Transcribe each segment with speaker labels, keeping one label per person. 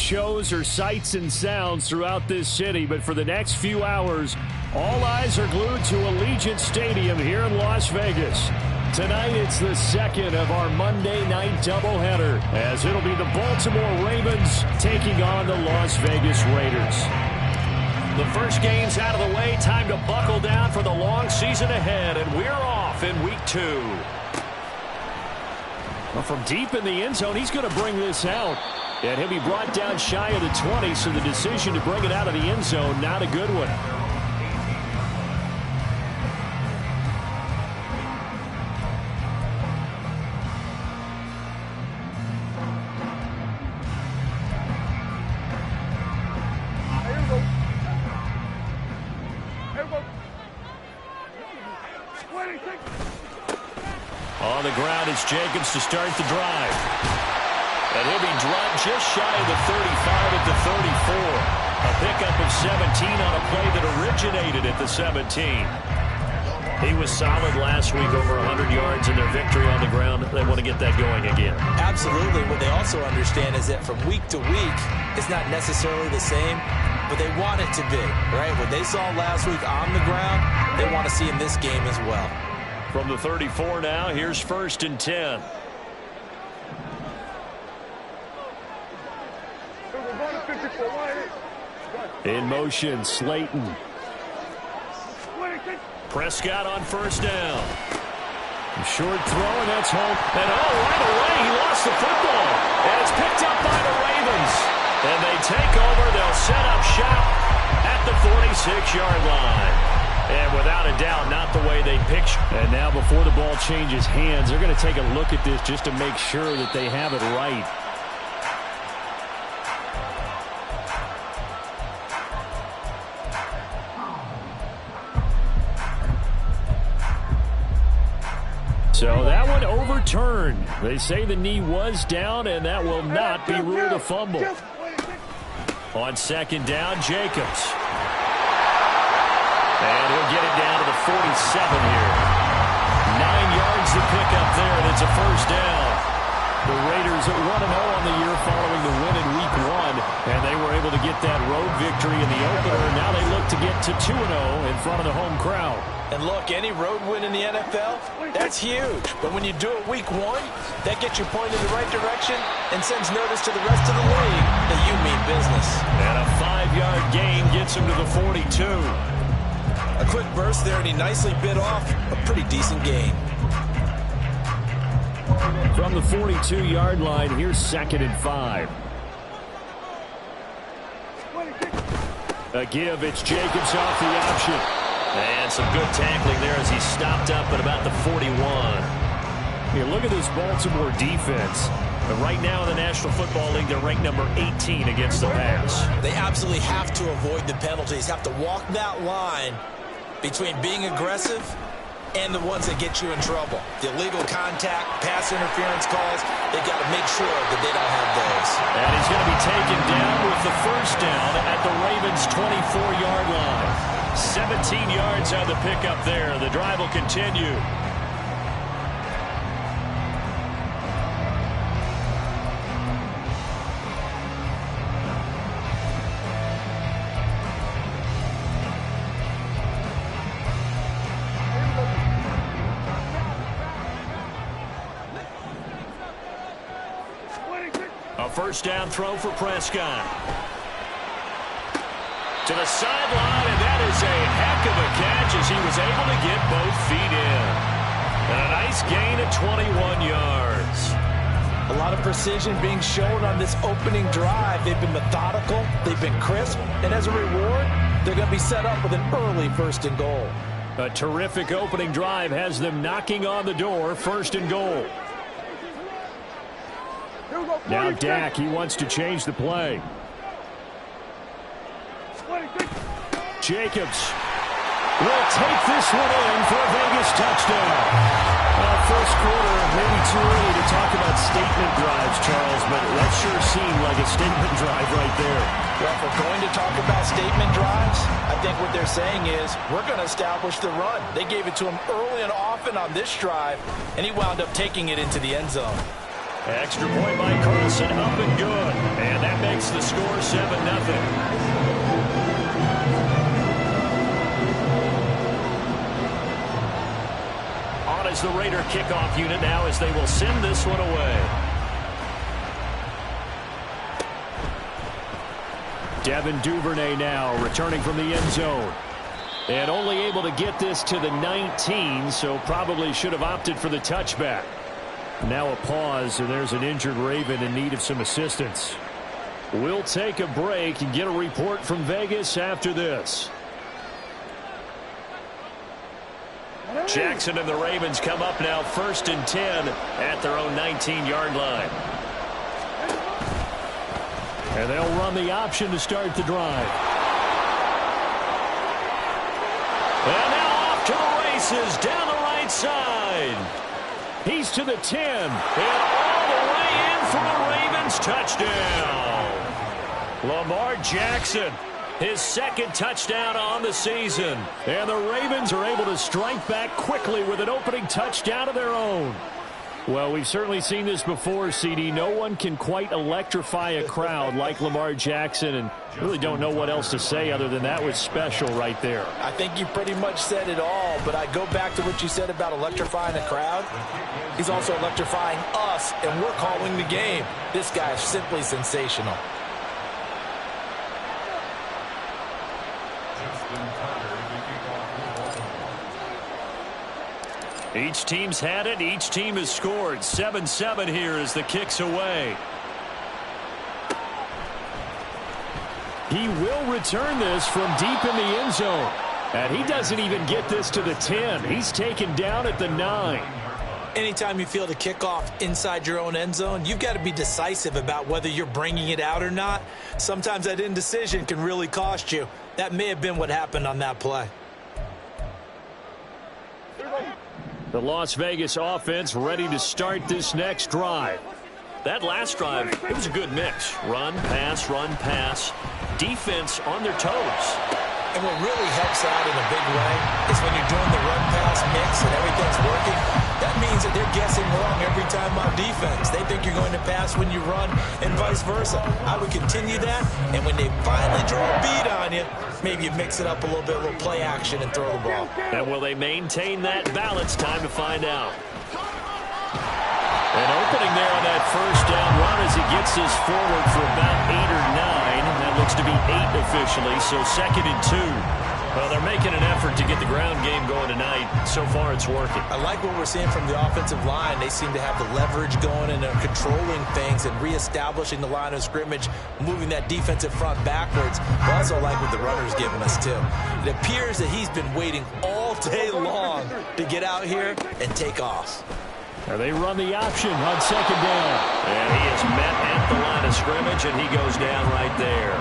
Speaker 1: shows are sights and sounds throughout this city, but for the next few hours, all eyes are glued to Allegiant Stadium here in Las Vegas. Tonight, it's the second of our Monday night doubleheader, as it'll be the Baltimore Ravens taking on the Las Vegas Raiders. The first game's out of the way. Time to buckle down for the long season ahead, and we're off in week 2. Well, from deep in the end zone, he's going to bring this out. And he'll be brought down shy of the 20, so the decision to bring it out of the end zone, not a good one. On the ground, it's Jacobs to start the drive. And he'll be dropped just shy of the 35 at the 34. A pickup of 17 on a play that originated at the 17. He was solid last week, over 100 yards in their victory on the ground. They want to get that going again.
Speaker 2: Absolutely. What they also understand is that from week to week, it's not necessarily the same, but they want it to be, right? What they saw last week on the ground, they want to see in this game as well.
Speaker 1: From the 34 now, here's 1st and 10. In motion, Slayton. Prescott on 1st down. Short throw, and that's home. And right away, he lost the football. And it's picked up by the Ravens. And they take over. They'll set up shop at the 46-yard line. And without a doubt, not the way they picture. And now before the ball changes hands, they're going to take a look at this just to make sure that they have it right. So that one overturned. They say the knee was down, and that will not be ruled a fumble. On 2nd down, Jacobs. And he'll get it down to the 47 here. 9 yards to pick up there, and it's a 1st down. The Raiders at 1-0 on the year following the win in week 1, and they were able to get that road victory in the opener. Now they look to get to 2-0 in front of the home crowd.
Speaker 2: And look, any road win in the NFL, that's huge. But when you do it week 1, that gets you pointed in the right direction and sends notice to the rest of the league that you mean business.
Speaker 1: And a 5-yard gain gets him to the 42.
Speaker 2: A quick burst there, and he nicely bit off a pretty decent gain.
Speaker 1: From the 42-yard line, here's 2nd and 5. A give, it's Jacobs off the option. And some good tackling there as he stopped up at about the 41. Here, look at this Baltimore defense. But right now in the National Football League, they're ranked number 18 against the pass.
Speaker 2: They absolutely have to avoid the penalties, have to walk that line between being aggressive and the ones that get you in trouble. The illegal contact, pass interference calls, they got to make sure that they don't have those.
Speaker 1: And he's going to be taken down with the 1st down at the Ravens' 24-yard line. 17 yards on the pickup there. The drive will continue. A 1st down throw for Prescott. To the sideline, and that is a heck of a catch as he was able to get both feet in. And a nice gain of 21 yards.
Speaker 2: A lot of precision being shown on this opening drive. They've been methodical, they've been crisp, and as a reward, they're going to be set up with an early 1st and goal.
Speaker 1: A terrific opening drive has them knocking on the door, 1st and goal. Now Dak, he wants to change the play. Jacobs will take this one in for a Vegas touchdown. First quarter, maybe too early to talk about statement drives, Charles, but that sure seemed like a statement drive right there.
Speaker 2: Well, if we're going to talk about statement drives, I think what they're saying is we're going to establish the run. They gave it to him early and often on this drive, and he wound up taking it into the end zone.
Speaker 1: Extra point by Carlson, up and good. And that makes the score 7-0. On is the Raider kickoff unit now as they will send this one away. Devin Duvernay now returning from the end zone. And only able to get this to the 19, so probably should have opted for the touchback. Now a pause, and there's an injured Raven in need of some assistance. We'll take a break and get a report from Vegas after this. Jackson and the Ravens come up now 1st and 10 at their own 19-yard line. And they'll run the option to start the drive. And now off to the races down the right side. He's to the 10, and all the way in for a Ravens touchdown. Lamar Jackson, his 2nd touchdown on the season. And the Ravens are able to strike back quickly with an opening touchdown of their own. Well, we've certainly seen this before, CD. No one can quite electrify a crowd like Lamar Jackson, and really don't know what else to say other than that was special right there.
Speaker 2: I think you pretty much said it all, but I go back to what you said about electrifying a crowd. He's also electrifying us, and we're calling the game. This guy is simply sensational.
Speaker 1: Each team's had it. Each team has scored. 7-7 here as the kick's away. He will return this from deep in the end zone. And he doesn't even get this to the 10. He's taken down at the 9.
Speaker 2: Anytime you feel the kickoff inside your own end zone, you've got to be decisive about whether you're bringing it out or not. Sometimes that indecision can really cost you. That may have been what happened on that play.
Speaker 1: The Las Vegas offense ready to start this next drive. That last drive, it was a good mix. Run, pass. Defense on their toes.
Speaker 2: And what really helps out in a big way is when you're doing the run-pass mix and everything's working, that means that they're guessing wrong every time on defense. They think you're going to pass when you run and vice versa. I would continue that, and when they finally draw a beat on you, maybe you mix it up a little bit, a little play action, and throw the ball.
Speaker 1: And will they maintain that balance? Time to find out. An opening there on that first down run as he gets this forward for about 8 or 9. That looks to be 8 officially, so 2nd and 2. Well, they're making an effort to get the ground game going tonight. So far, it's working.
Speaker 2: I like what we're seeing from the offensive line. They seem to have the leverage going and they're controlling things and reestablishing the line of scrimmage, moving that defensive front backwards. I also like what the runner's giving us, too. It appears that he's been waiting all day long to get out here and take off.
Speaker 1: They run the option on 2nd down. And he is met at the line of scrimmage, and he goes down right there.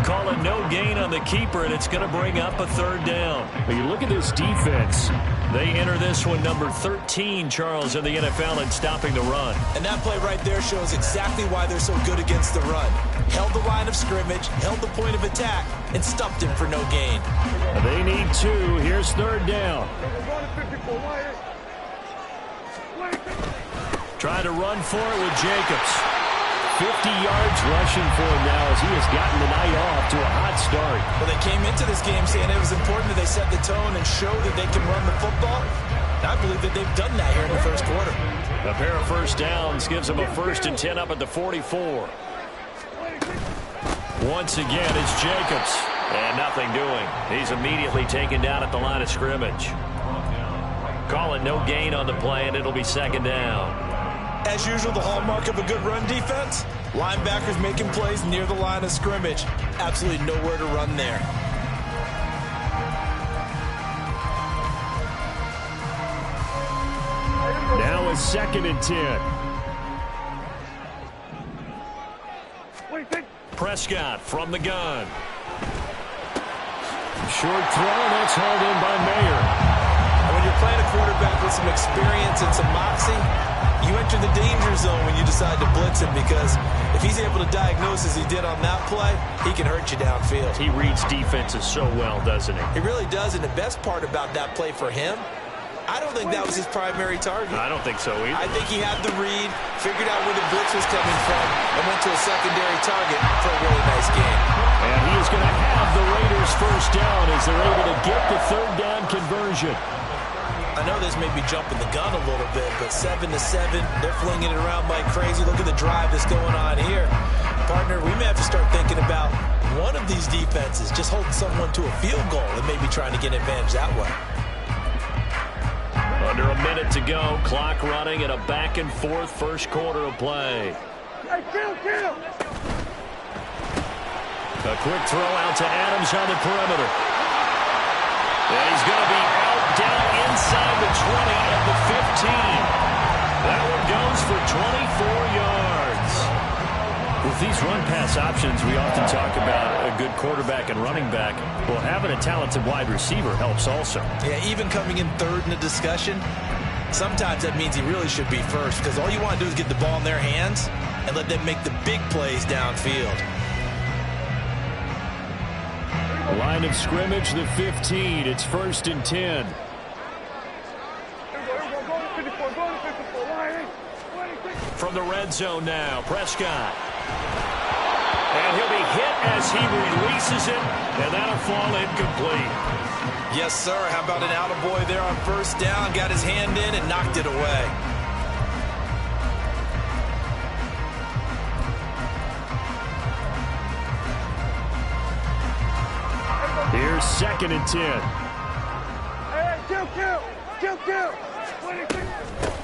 Speaker 1: Call it no gain on the keeper, and it's going to bring up a 3rd down. But you look at this defense. They enter this one number 13, Charles, in the NFL in stopping the run.
Speaker 2: And that play right there shows exactly why they're so good against the run. Held the line of scrimmage, held the point of attack, and stuffed him for no gain.
Speaker 1: They need 2. Here's 3rd down. Trying to run for it with Jacobs. 50 yards rushing for him now as he has gotten the night off to a hot start.
Speaker 2: Well, they came into this game saying it was important that they set the tone and show that they can run the football. And I believe that they've done that here in the first quarter.
Speaker 1: A pair of first downs gives them a 1st and 10 up at the 44. Once again, it's Jacobs. And nothing doing. He's immediately taken down at the line of scrimmage. Call it no gain on the play, and it'll be 2nd down.
Speaker 2: As usual, the hallmark of a good run defense, linebackers making plays near the line of scrimmage. Absolutely nowhere to run there.
Speaker 1: Now a 2nd and 10. Prescott from the gun. Short throw, that's hauled in by Mayer.
Speaker 2: When you're playing a quarterback with some experience and some moxie, you enter the danger zone when you decide to blitz him, because if he's able to diagnose as he did on that play, he can hurt you downfield.
Speaker 1: He reads defenses so well, doesn't he?
Speaker 2: He really does, and the best part about that play for him I don't think that was his primary target.
Speaker 3: I don't think so either.
Speaker 2: I think he had the read, figured out where the blitz was coming from, and went to a secondary target for a really nice game.
Speaker 1: And he is going to have the Raiders first down as they're able to get the third down conversion.
Speaker 2: I know this may be jumping the gun a little bit, but 7-7, they're flinging it around like crazy. Look at the drive that's going on here. Partner, we may have to start thinking about one of these defenses just holding someone to a field goal and maybe trying to get an advantage that way.
Speaker 1: Under a minute to go, clock running in a back-and-forth first quarter of play.
Speaker 4: Hey, kill!
Speaker 1: A quick throw out to Adams on the perimeter. And he's going to be out down inside the 20 at the 15. That one goes for 24 yards. With these run-pass options, we often talk about a good quarterback and running back. Well, having a talented wide receiver helps also.
Speaker 2: Yeah, even coming in third in the discussion, sometimes that means he really should be first because all you want to do is get the ball in their hands and let them make the big plays downfield.
Speaker 1: Line of scrimmage, the 15. It's 1st and 10. From the red zone now, Prescott. And he'll be hit as he releases it, and that'll fall incomplete.
Speaker 2: Yes, sir. How about an attaboy there on first down? Got his hand in and knocked it away.
Speaker 1: Here's 2nd and 10.
Speaker 4: Hey, kill!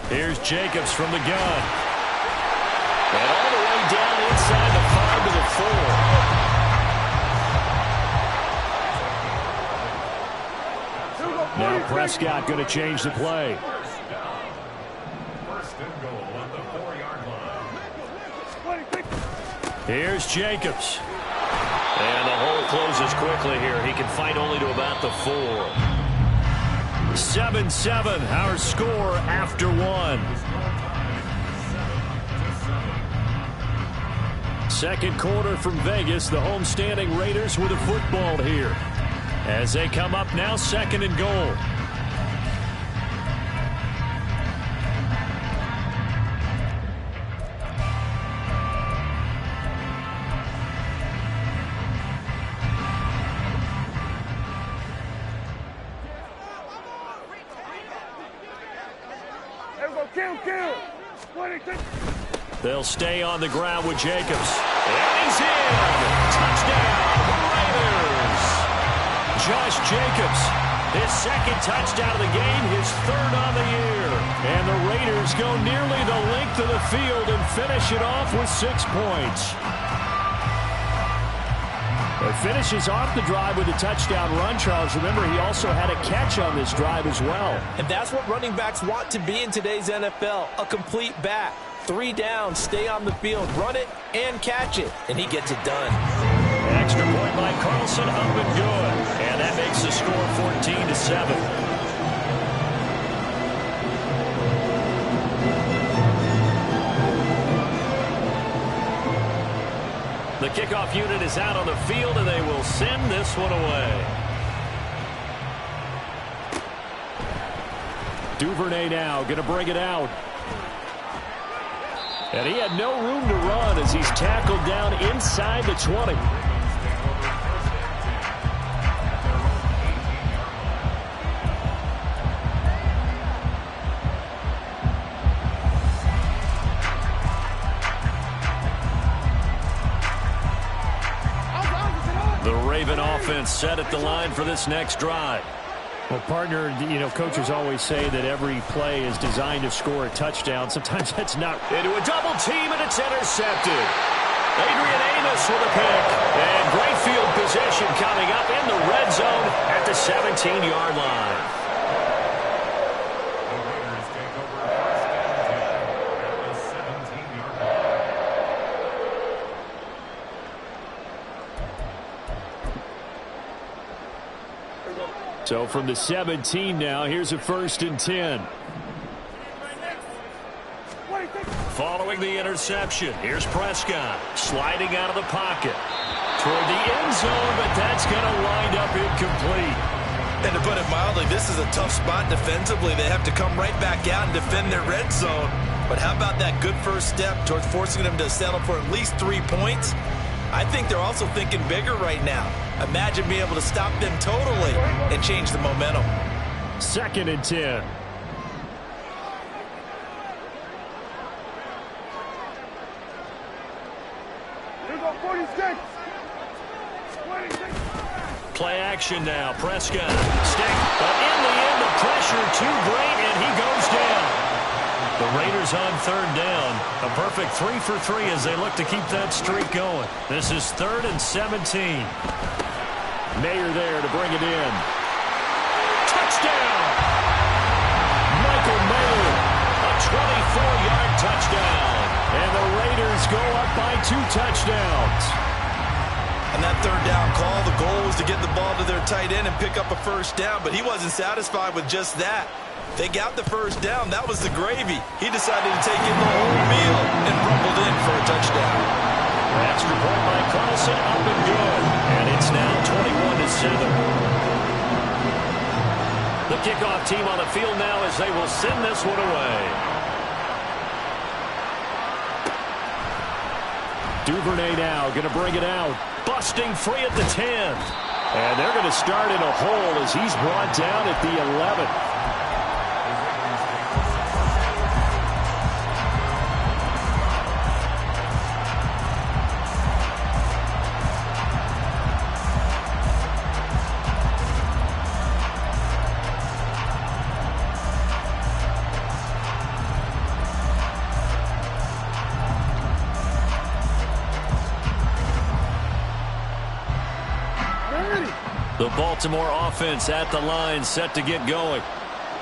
Speaker 1: Here's Jacobs from the gun. And all the way down inside the 5 to the 4. Now Prescott going to change the play.
Speaker 5: First and goal on the 4-yard line.
Speaker 1: Here's Jacobs. And the hole closes quickly here. He can fight only to about the 4. 7-7, our score after 1. Second quarter from Vegas. The homestanding Raiders with the football here. As they come up now, 2nd and goal.
Speaker 4: Kill!
Speaker 1: They'll stay on the ground with Jacobs. And he's in! Touchdown, Raiders! Josh Jacobs, his 2nd touchdown of the game, his 3rd on the year. And the Raiders go nearly the length of the field and finish it off with 6 points. He finishes off the drive with a touchdown run, Charles. Remember, he also had a catch on this drive as well.
Speaker 2: And that's what running backs want to be in today's NFL, a complete back. 3 down, stay on the field, run it, and catch it. And he gets it done.
Speaker 1: Extra point by Carlson, up and good. And that makes the score 14-7. The kickoff unit is out on the field, and they will send this one away. Duvernay now going to bring it out. And he had no room to run as he's tackled down inside the 20. The Raven offense set at the line for this next drive. Well, partner, coaches always say that every play is designed to score a touchdown. Sometimes that's not. Into a double team, and it's intercepted. Adrian Amos with a pick. And great field position coming up in the red zone at the 17-yard line. So from the 17 now, here's a 1st and 10. Following the interception, here's Prescott sliding out of the pocket toward the end zone, but that's going to wind up incomplete.
Speaker 2: And to put it mildly, this is a tough spot defensively. They have to come right back out and defend their red zone. But how about that good first step towards forcing them to settle for at least 3 points? I think they're also thinking bigger right now. Imagine being able to stop them totally and change the momentum.
Speaker 1: 2nd and 10.
Speaker 4: Here go 46. 26.
Speaker 1: Play action now. Prescott. Stick. But in the end, the pressure too great, and he goes down. The Raiders on 3rd down. A perfect 3 for 3 as they look to keep that streak going. This is 3rd and 17. Mayer there to bring it in. Touchdown! Michael Mayer. A 24-yard touchdown. And the Raiders go up by 2 touchdowns.
Speaker 2: And that 3rd down call, the goal was to get the ball to their tight end and pick up a first down, but he wasn't satisfied with just that. They got the first down. That was the gravy. He decided to take in the whole meal and rumbled in for a touchdown.
Speaker 1: Extra point by Carlson, up and good. And it's now 21-7. The kickoff team on the field now as they will send this one away. Duvernay now going to bring it out. Busting free at the 10. And they're going to start in a hole as he's brought down at the 11. The Baltimore offense at the line, set to get going.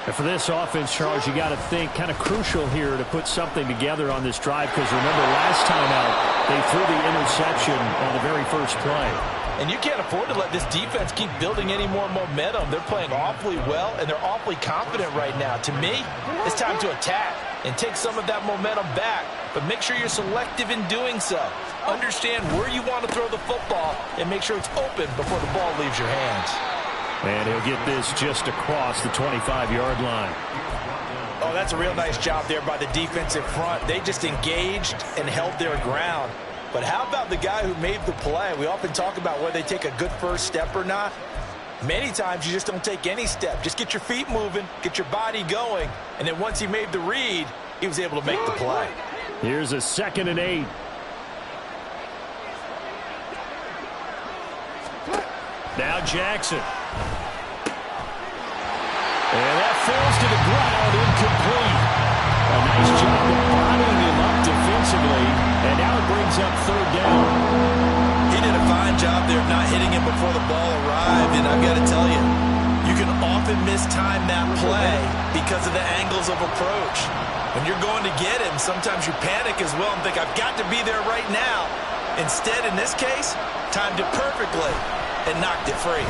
Speaker 1: And for this offense, Charles, you got to think kind of crucial here to put something together on this drive, because remember last time out, they threw the interception on the very first play.
Speaker 2: And you can't afford to let this defense keep building any more momentum. They're playing awfully well, and they're awfully confident right now. To me, it's time to attack and take some of that momentum back, but make sure you're selective in doing so. Understand where you want to throw the football and make sure it's open before the ball leaves your hands.
Speaker 1: And he'll get this just across the 25-yard line.
Speaker 2: Oh, that's a real nice job there by the defensive front. They just engaged and held their ground. But how about the guy who made the play? We often talk about whether they take a good first step or not. Many times you just don't take any step. Just get your feet moving, get your body going, and then once he made the read, he was able to make the play.
Speaker 1: Here's a 2nd and 8. Now Jackson. And that falls to the ground, incomplete. A nice job of bottling him up defensively, and now it brings up 3rd down.
Speaker 2: He did a fine job there of not hitting him before the ball arrived, and I've got to tell you, you can often mistime that play because of the angles of approach. When you're going to get him, sometimes you panic as well and think, I've got to be there right now. Instead, in this case, timed it perfectly and knocked it free.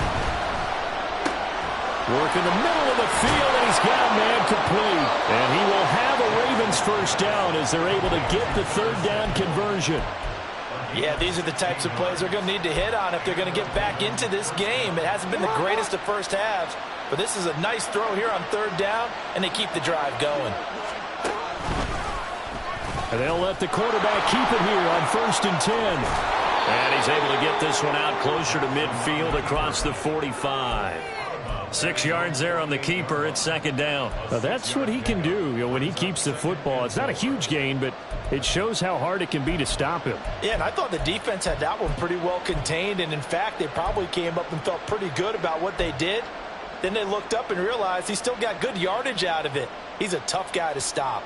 Speaker 1: Work in the middle of the field, and he's got a man complete. And he will have a Ravens first down as they're able to get the 3rd down conversion.
Speaker 2: Yeah, these are the types of plays they're going to need to hit on if they're going to get back into this game. It hasn't been the greatest of first halves, but this is a nice throw here on 3rd down, and they keep the drive going.
Speaker 1: And they'll let the quarterback keep it here on 1st and 10. And he's able to get this one out closer to midfield across the 45. 6 yards there on the keeper. It's 2nd down. Now that's what he can do, when he keeps the football. It's not a huge gain, but it shows how hard it can be to stop him.
Speaker 2: Yeah, and I thought the defense had that one pretty well contained, and in fact, they probably came up and felt pretty good about what they did. Then they looked up and realized he still got good yardage out of it. He's a tough guy to stop.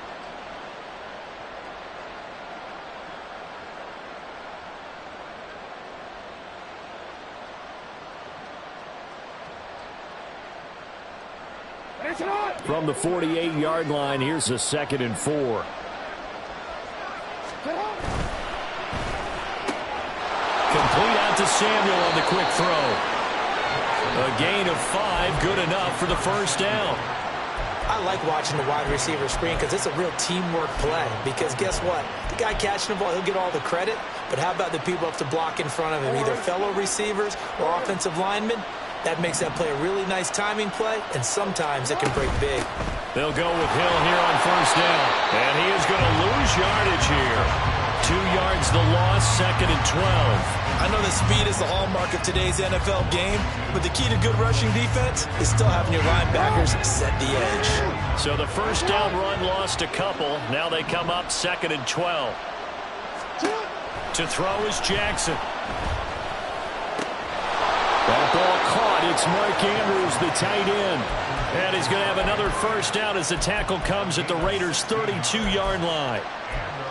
Speaker 1: From the 48-yard line, here's a 2nd and 4. Complete out to Samuel on the quick throw. A gain of 5, good enough for the first down.
Speaker 2: I like watching the wide receiver screen because it's a real teamwork play. Because guess what? The guy catching the ball, he'll get all the credit. But how about the people who have to block in front of him, either fellow receivers or offensive linemen? That makes that play a really nice timing play, and sometimes it can break big.
Speaker 1: They'll go with Hill here on first down. And he is going to lose yardage here. 2 yards the loss, 2nd and 12.
Speaker 2: I know that speed is the hallmark of today's NFL game, but the key to good rushing defense is still having your linebackers set the edge.
Speaker 1: So the first down run lost a couple. Now they come up 2nd and 12. To throw is Jackson. That ball caught. It's Mark Andrews, the tight end. And he's going to have another first down as the tackle comes at the Raiders' 32-yard line.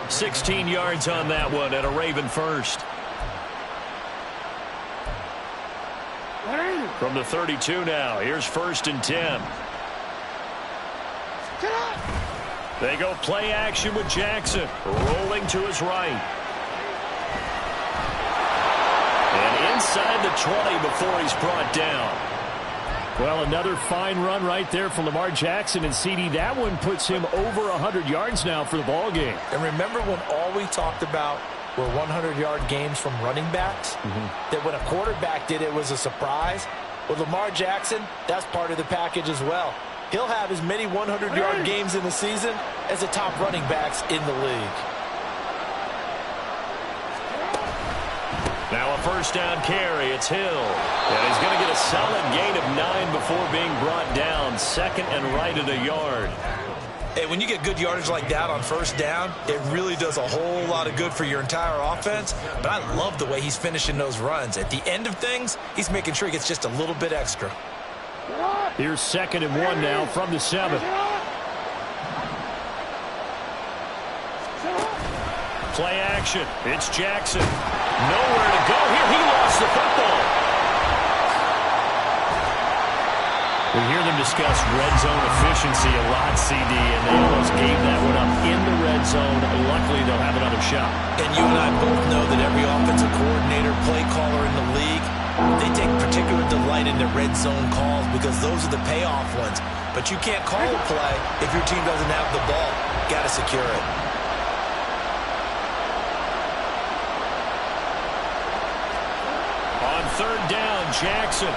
Speaker 1: 16 yards on that one and a Raven first. From the 32 now, here's 1st and 10. They go play action with Jackson, rolling to his right. And inside the 20 before he's brought down. Well, another fine run right there from Lamar Jackson, and CD, that one puts him over 100 yards now for the ball game.
Speaker 2: And remember when all we talked about were 100-yard games from running backs? That when a quarterback did it was a surprise? With Lamar Jackson, that's part of the package as well. He'll have as many 100-yard games in the season as the top running backs in the league.
Speaker 1: Now a first down carry. It's Hill. And he's going to get a solid gain of 9 before being brought down. 2nd and right at a yard.
Speaker 2: Hey, when you get good yardage like that on first down, it really does a whole lot of good for your entire offense. But I love the way he's finishing those runs. At the end of things, he's making sure he gets just a little bit extra.
Speaker 1: Here's 2nd and 1 now from the 7. Play action. It's Jackson. Nowhere to go here. He lost the football. We hear them discuss red zone efficiency a lot, CD, and they almost gave that one up in the red zone. Luckily, they'll have another shot.
Speaker 2: And you and I both know that every offensive coordinator, play caller in the league, they take particular delight in their red zone calls because those are the payoff ones. But you can't call a play if your team doesn't have the ball. Got to secure it.
Speaker 1: On 3rd down, Jackson.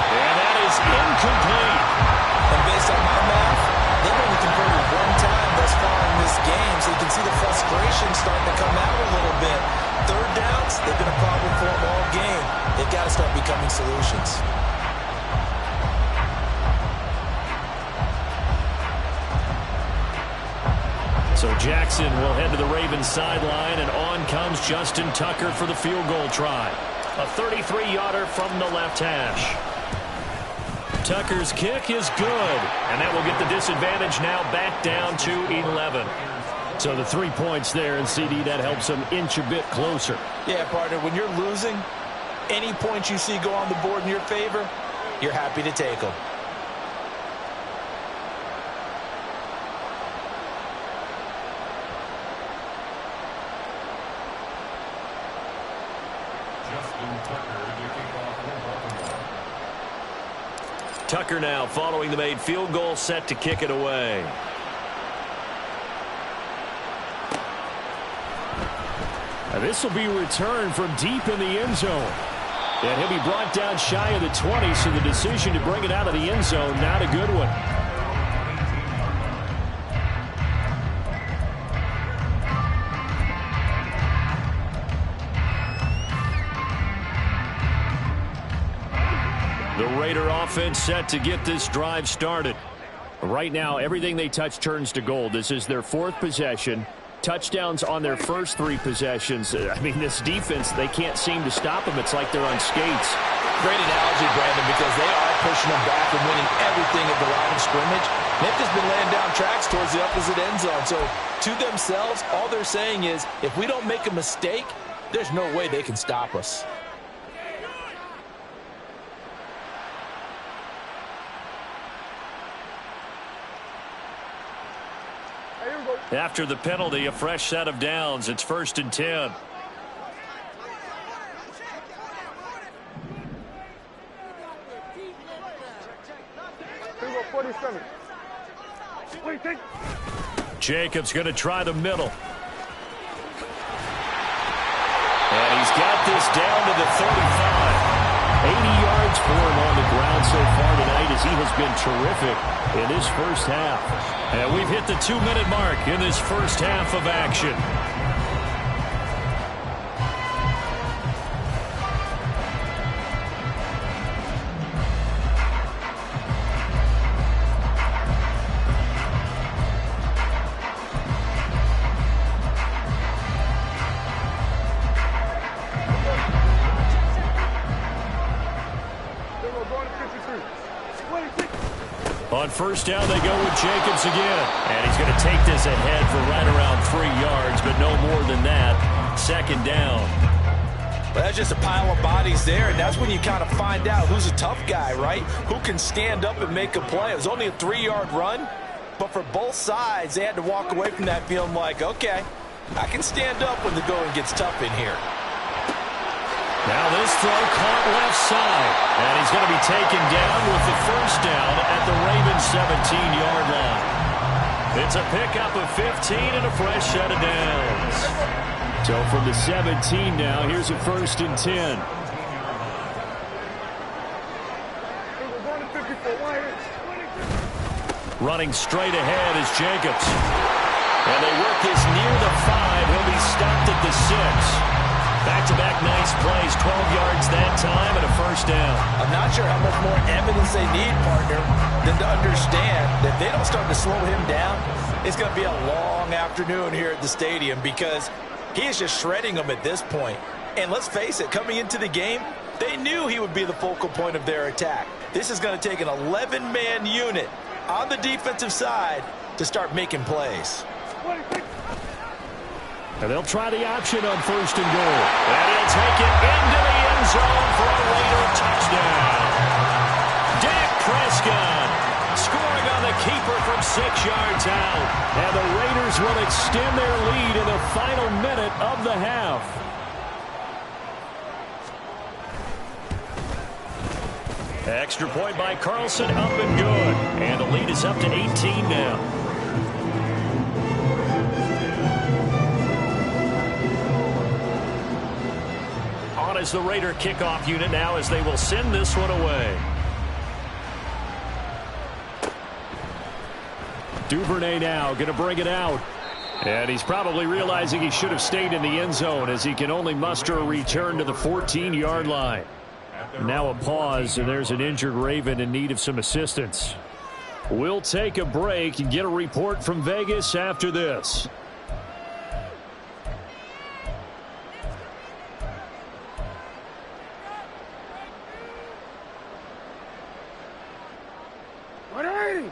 Speaker 1: And that is incomplete.
Speaker 2: And based on my math, they've only converted 1 time thus far in this game, so you can see the frustration starting to come out a little bit. 3rd downs, they've been a problem for them all game. They've got to start becoming solutions.
Speaker 1: So Jackson will head to the Ravens sideline, and on comes Justin Tucker for the field goal try. A 33-yarder from the left hash. Tucker's kick is good, and that will get the disadvantage now back down to 11. So the 3 points there, and CD, that helps them inch a bit closer.
Speaker 2: Yeah, partner, when you're losing, any points you see go on the board in your favor, you're happy to take them.
Speaker 1: Tucker now following the made field goal, set to kick it away. Now this will be returned from deep in the end zone. And he'll be brought down shy of the 20, so the decision to bring it out of the end zone, not a good one. The Raider offense set to get this drive started. Right now, everything they touch turns to gold. This is their 4th possession. Touchdowns on their first 3 possessions. I mean, this defense, they can't seem to stop them. It's like they're on skates.
Speaker 2: Great analogy, Brandon, because they are pushing them back and winning everything at the line of scrimmage. They've just been laying down tracks towards the opposite end zone. So, to themselves, all they're saying is, if we don't make a mistake, there's no way they can stop us.
Speaker 1: After the penalty, a fresh set of downs. It's 1st and 10. Jacobs going to try the middle. And he's got this down to the 35. 80 yards for him on the ground so far tonight as he has been terrific in this first half.
Speaker 5: And we've hit the 2-minute mark in this first half of action.
Speaker 1: On first down, they go with Jacobs again. And he's going to take this ahead for right around 3 yards, but no more than that. Second down.
Speaker 2: Well, that's just a pile of bodies there, and that's when you kind of find out who's a tough guy, right? Who can stand up and make a play. It was only a 3-yard run, but for both sides, they had to walk away from that feeling like, okay, I can stand up when the going gets tough in here.
Speaker 1: Now this throw caught left side. And he's going to be taken down with the first down at the Ravens' 17-yard line. It's a pickup of 15 and a fresh set of downs. So from the 17 now, here's a 1st and 10. Running straight ahead is Jacobs. And they work this near the 5. He'll be stopped at the 6. Back-to-back nice plays, 12 yards that time and a first down.
Speaker 2: I'm not sure how much more evidence they need, partner, than to understand that if they don't start to slow him down, it's going to be a long afternoon here at the stadium because he is just shredding them at this point. And let's face it, coming into the game, they knew he would be the focal point of their attack. This is going to take an 11-man unit on the defensive side to start making plays.
Speaker 1: And they'll try the option on 1st and goal. And he'll take it into the end zone for a Raider touchdown. Dak Prescott scoring on the keeper from 6 yards out. And the Raiders will extend their lead in the final minute of the half. Extra point by Carlson, up and good. And the lead is up to 18 now. Is the Raider kickoff unit now as they will send this one away. Duvernay now going to bring it out. And he's probably realizing he should have stayed in the end zone as he can only muster a return to the 14-yard line. Now a pause, and there's an injured Raven in need of some assistance. We'll take a break and get a report from Vegas after this.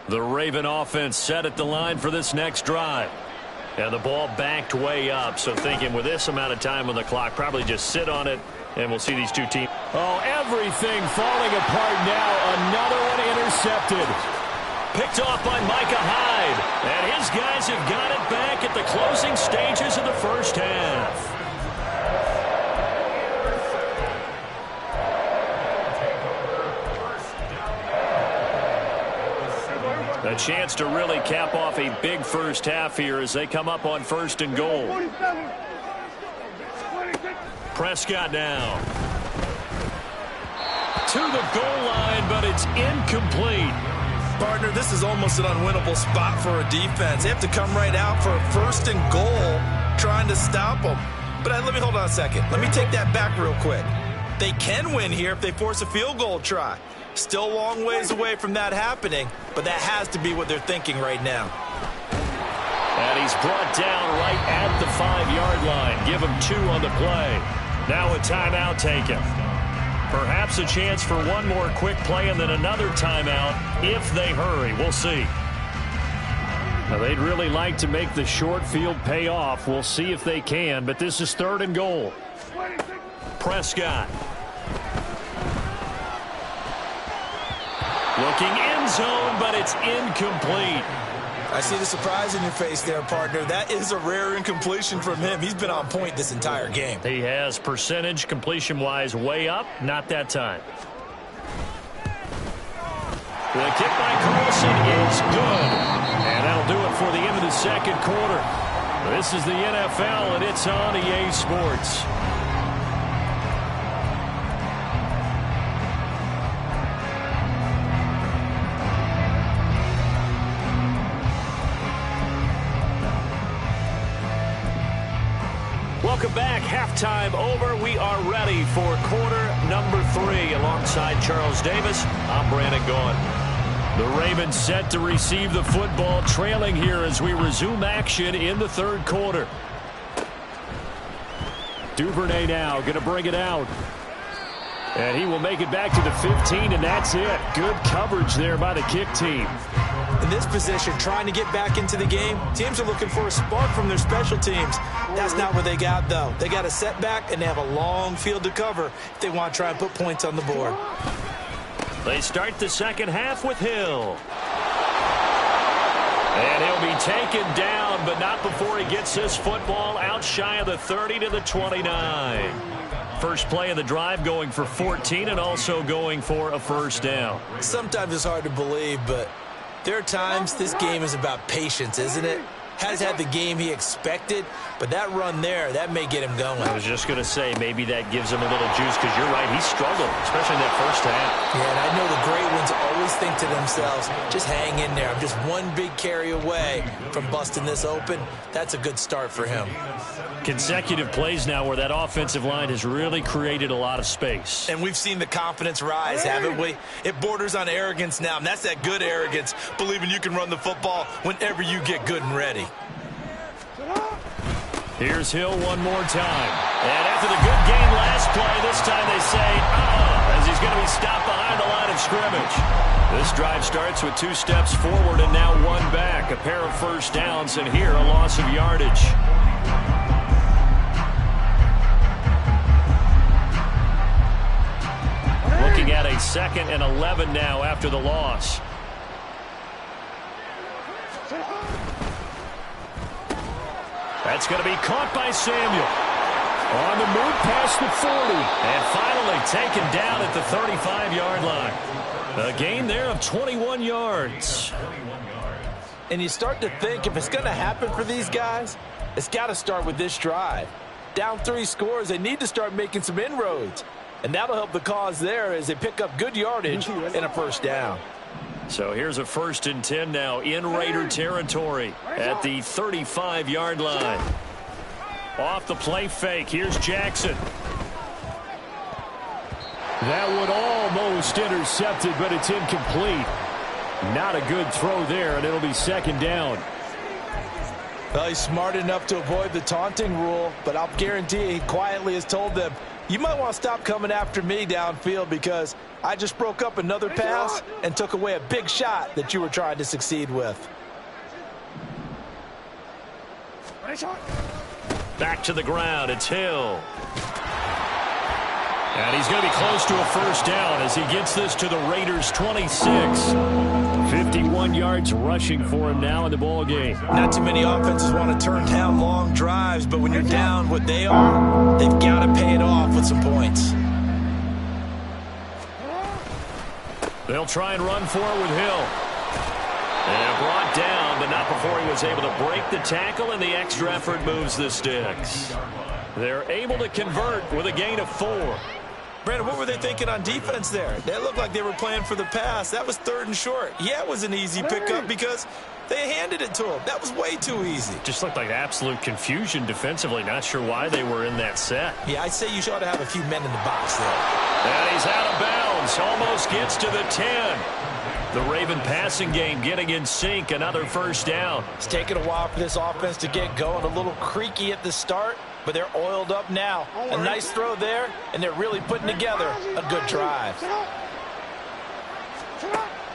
Speaker 1: The Raven offense set at the line for this next drive. And the ball backed way up, so thinking with this amount of time on the clock, probably just sit on it, and we'll see these two teams. Oh, everything falling apart now. Another one intercepted. Picked off by Micah Hyde. And his guys have got it back at the closing stages of the first half. A chance to really cap off a big first half here as they come up on 1st and goal. Prescott now. To the goal line, but it's incomplete.
Speaker 2: Partner, this is almost an unwinnable spot for a defense. They have to come right out for a 1st and goal trying to stop them. But let me hold on a second. Let me take that back real quick. They can win here if they force a field goal try. Still a long ways away from that happening, but that has to be what they're thinking right now.
Speaker 1: And he's brought down right at the 5-yard line. Give him 2 on the play. Now a timeout taken. Perhaps a chance for one more quick play and then another timeout if they hurry. We'll see. Now they'd really like to make the short field pay off. We'll see if they can, but this is 3rd and goal. Prescott. Looking end zone, but it's incomplete.
Speaker 2: I see the surprise in your face there, partner. That is a rare incompletion from him. He's been on point this entire game.
Speaker 1: He has percentage completion-wise way up. Not that time. The kick by Carlson is good. And that'll do it for the end of the second quarter. This is the NFL, and it's on EA Sports. halftime over. We are ready for quarter number 3. Alongside Charles Davis, I'm Brandon Gaughan. The Ravens set to receive the football, trailing here as we resume action in the third quarter. Duvernay now going to bring it out. And he will make it back to the 15, and that's it. Good coverage there by the kick team.
Speaker 2: In this position, trying to get back into the game, teams are looking for a spark from their special teams. That's not what they got, though. They got a setback, and they have a long field to cover if they want to try and put points on the board.
Speaker 1: They start the second half with Hill. And he'll be taken down, but not before he gets his football out shy of the 30 to the 29. First play of the drive going for 14 and also going for a first down.
Speaker 2: Sometimes it's hard to believe, but there are times this game is about patience, isn't it? Has had the game he expected, but that run there, that may get him going.
Speaker 1: I was just going to say, maybe that gives him a little juice, because you're right, he struggled, especially in that first half.
Speaker 2: Yeah, and I know the great ones always think to themselves, just hang in there. I'm just one big carry away from busting this open. That's a good start for him.
Speaker 1: Consecutive plays now where that offensive line has really created a lot of space.
Speaker 2: And we've seen the confidence rise, haven't we? It borders on arrogance now, and that's that good arrogance, believing you can run the football whenever you get good and ready.
Speaker 1: Here's Hill one more time. And after the good game last play, this time they say, as he's going to be stopped behind the line of scrimmage. This drive starts with 2 steps forward and now 1 back. A pair of first downs, and here a loss of yardage. Looking at a 2nd and 11 now after the loss. That's going to be caught by Samuel. On the move past the 40. And finally taken down at the 35-yard line. A gain there of 21 yards.
Speaker 2: And you start to think, if it's going to happen for these guys, it's got to start with this drive. Down 3 scores, they need to start making some inroads. And that'll help the cause there as they pick up good yardage and a first down.
Speaker 1: So here's a 1st and 10 now in Raider territory at the 35-yard line. Off the play fake. Here's Jackson.
Speaker 3: That one almost intercepted, but it's incomplete. Not a good throw there, and it'll be 2nd down.
Speaker 2: Well, he's smart enough to avoid the taunting rule, but I'll guarantee he quietly has told them, you might want to stop coming after me downfield because I just broke up another pass and took away a big shot that you were trying to succeed with.
Speaker 1: Back to the ground. It's Hill. And he's going to be close to a first down as he gets this to the Raiders' 26. 51 yards rushing for him now in the ball game.
Speaker 2: Not too many offenses want to turn down long drives, but when you're down what they are, they've got to pay it off with some points.
Speaker 1: They'll try and run for it with Hill. And brought down, but not before he was able to break the tackle, and the extra effort moves the sticks. They're able to convert with a gain of 4.
Speaker 2: Brandon, what were they thinking on defense there? They looked like they were playing for the pass. That was 3rd and short. Yeah, it was an easy pickup because they handed it to him. That was way too easy.
Speaker 1: Just looked like absolute confusion defensively. Not sure why they were in that set.
Speaker 2: Yeah, I'd say you ought to have a few men in the box there.
Speaker 1: And he's out of bounds. Almost gets to the 10. The Raven passing game getting in sync. Another first down.
Speaker 2: It's taken a while for this offense to get going. A little creaky at the start, but they're oiled up now. A nice throw there, and they're really putting together a good drive.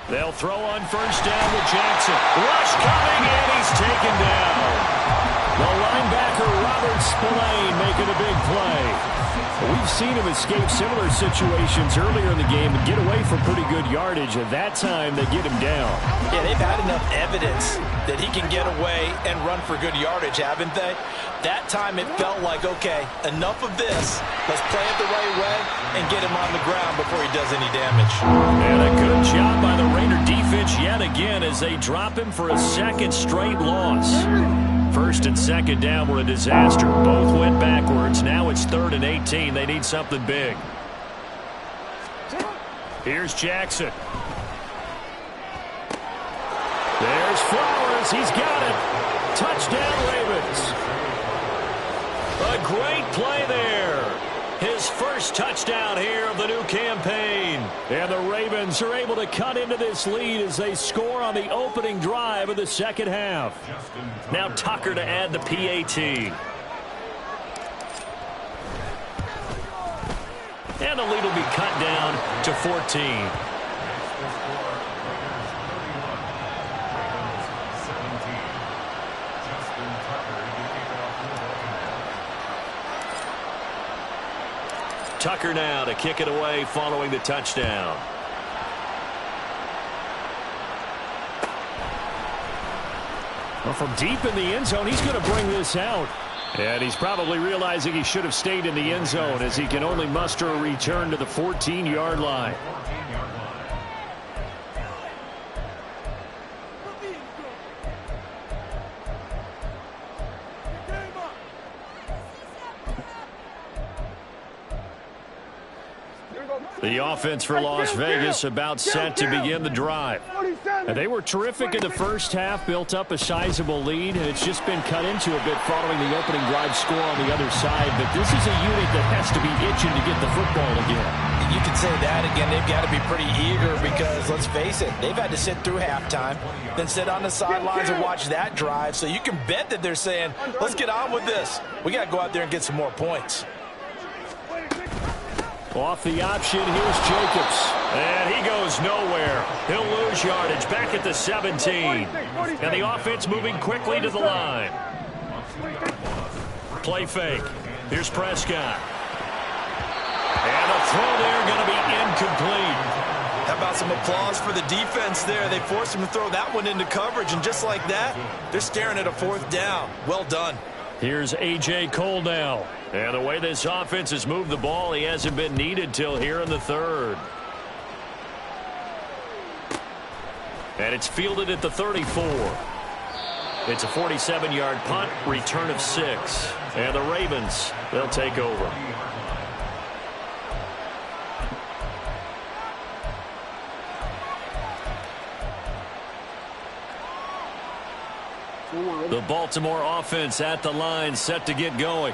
Speaker 1: They'll throw on first down with Jackson. Rush coming, and he's taken down. The linebacker, Robert Spillane, making a big play. We've seen him escape similar situations earlier in the game and get away from pretty good yardage. At that time, they get him down.
Speaker 2: Yeah, they've had enough evidence that he can get away and run for good yardage, haven't they? That time it felt like, okay, enough of this. Let's play it the right way and get him on the ground before he does any damage.
Speaker 1: And a good job by the Raider defense yet again as they drop him for a 2nd straight loss. 1st and 2nd down were a disaster. Both went backwards. Now it's 3rd and 18. They need something big. Here's Jackson. There's Flowers. He's got it. Touchdown, Ravens. A great play there. His first touchdown here of the new campaign. And the Ravens are able to cut into this lead as they score on the opening drive of the second half. Now Tucker to add the PAT. And the lead will be cut down to 14. Tucker now to kick it away following the touchdown. Well, from deep in the end zone, he's going to bring this out. And he's probably realizing he should have stayed in the end zone as he can only muster a return to the 14-yard line. The offense for Las Vegas about set to begin the drive. And they were terrific in the first half, built up a sizable lead, and it's just been cut into a bit following the opening drive score on the other side. But this is a unit that has to be itching to get the football again.
Speaker 2: You can say that again. They've got to be pretty eager because, let's face it, they've had to sit through halftime, then sit on the sidelines and watch that drive. So you can bet that they're saying, let's get on with this. We got to go out there and get some more points.
Speaker 1: Off the option, here's Jacobs. And he goes nowhere. He'll lose yardage back at the 17. And the offense moving quickly to the line. Play fake. Here's Prescott. And a throw there going to be incomplete.
Speaker 2: How about some applause for the defense there? They forced him to throw that one into coverage, and just like that, they're staring at a fourth down. Well done.
Speaker 1: Here's A.J. Cole now. And the way this offense has moved the ball, he hasn't been needed till here in the third. And it's fielded at the 34. It's a 47-yard punt, return of 6. And the Ravens, they'll take over. The Baltimore offense at the line, set to get going.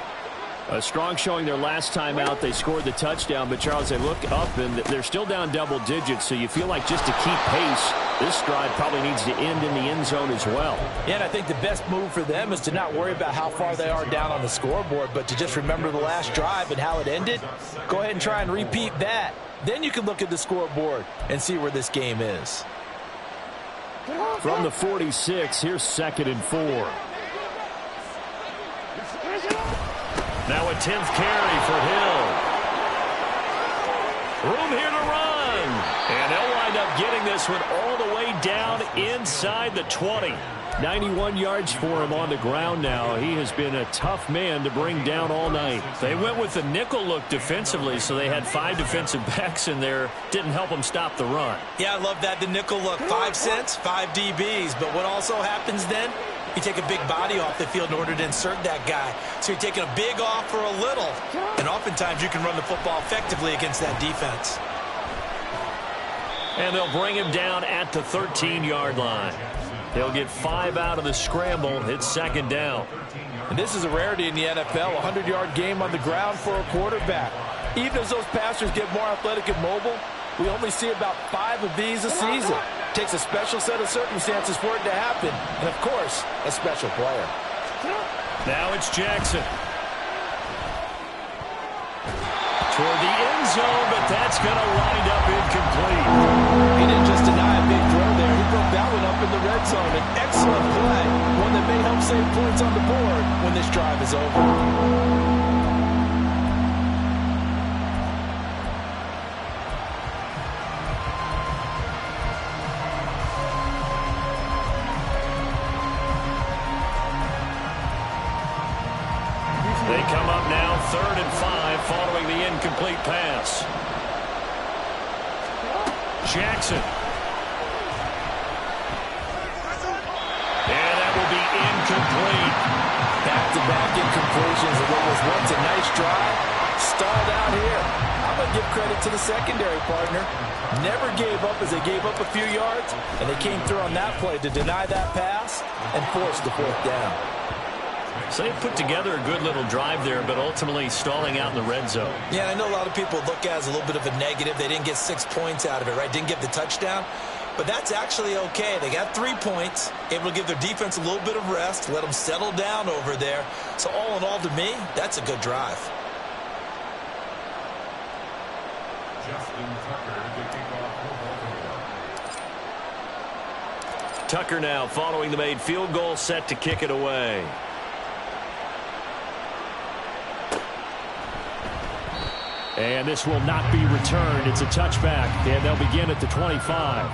Speaker 1: A strong showing their last time out. They scored the touchdown, but Charles, they look up and they're still down double digits, so you feel like just to keep pace, this drive probably needs to end in the end zone as well.
Speaker 2: Yeah, and I think the best move for them is to not worry about how far they are down on the scoreboard, but to just remember the last drive and how it ended. Go ahead and try and repeat that. Then you can look at the scoreboard and see where this game is.
Speaker 1: From the 46, here's 2nd and 4. Now a 10th carry for Hill. Room here to run. And they'll wind up getting this one all the way down inside the 20. 91 yards for him on the ground now. He has been a tough man to bring down all night. They went with the nickel look defensively, so they had 5 defensive backs in there. Didn't help them stop the run.
Speaker 2: Yeah, I love that, the nickel look. 5 cents, 5 DBs. But what also happens then? You take a big body off the field in order to insert that guy. So you're taking a big off for a little. And oftentimes you can run the football effectively against that defense.
Speaker 1: And they'll bring him down at the 13-yard line. He'll get 5 out of the scramble. It's 2nd down.
Speaker 2: And this is a rarity in the NFL, a 100-yard game on the ground for a quarterback. Even as those passers get more athletic and mobile, we only see about 5 of these a season. It takes a special set of circumstances for it to happen, and, of course, a special player.
Speaker 1: Now it's Jackson. Toward the end zone, but that's going to wind up incomplete.
Speaker 2: He didn't just deny a big throw there. He broke that one up in the red zone. An excellent play, one that may help save points on the board when this drive is over.
Speaker 1: They come up now 3rd and 5 following the incomplete pass. Jackson. And that will be incomplete.
Speaker 2: Back-to-back incompletions of what was once a nice drive. Stalled out here. I'm going to give credit to the secondary partner. Never gave up as they gave up a few yards, and they came through on that play to deny that pass and force the 4th down.
Speaker 3: So they put together a good little drive there, but ultimately stalling out in the red zone.
Speaker 2: Yeah, I know a lot of people look at it as a little bit of a negative. They didn't get 6 points out of it, right? Didn't get the touchdown. But that's actually okay. They got 3 points, able to give their defense a little bit of rest, let them settle down over there. So all in all, to me, that's a good drive.
Speaker 3: Tucker now following the made field goal, set to kick it away.
Speaker 1: And this will not be returned. It's a touchback, and they'll begin at the 25.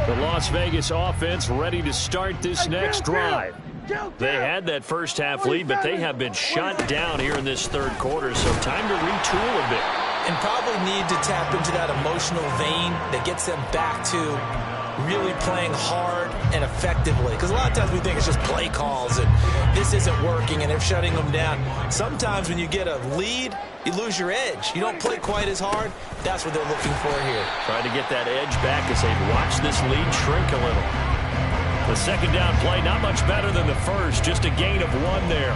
Speaker 1: The Las Vegas offense ready to start this next drive. They had that first half lead, but they have been shut down here in this third quarter, so time to retool a bit.
Speaker 2: And probably need to tap into that emotional vein that gets them back to really playing hard and effectively. Because a lot of times we think it's just play calls and this isn't working and they're shutting them down. Sometimes when you get a lead, you lose your edge. You don't play quite as hard. That's what they're looking for here.
Speaker 3: Trying to get that edge back as they've watched this lead shrink a little. The second down play, not much better than the first. Just a gain of 1 there.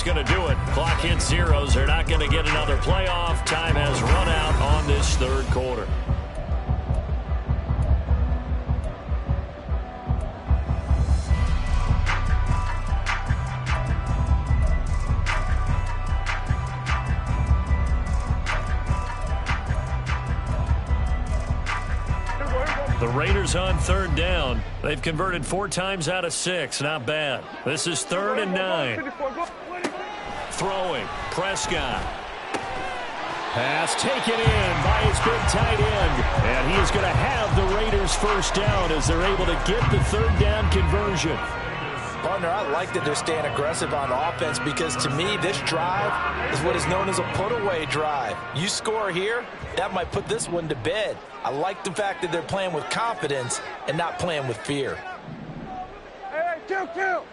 Speaker 3: Going to do it. Clock hits zeros. They're not going to get another playoff. Time has run out on this third quarter. The Raiders on third down. They've converted 4 times out of 6. Not bad. This is 3rd and 9. Throwing, Prescott. Pass taken in by his big tight end. And he is going to have the Raiders first down as they're able to get the third down conversion.
Speaker 2: Partner, I like that they're staying aggressive on offense because to me, this drive is what is known as a put-away drive. You score here, that might put this one to bed. I like the fact that they're playing with confidence and not playing with fear.
Speaker 4: Hey, kill.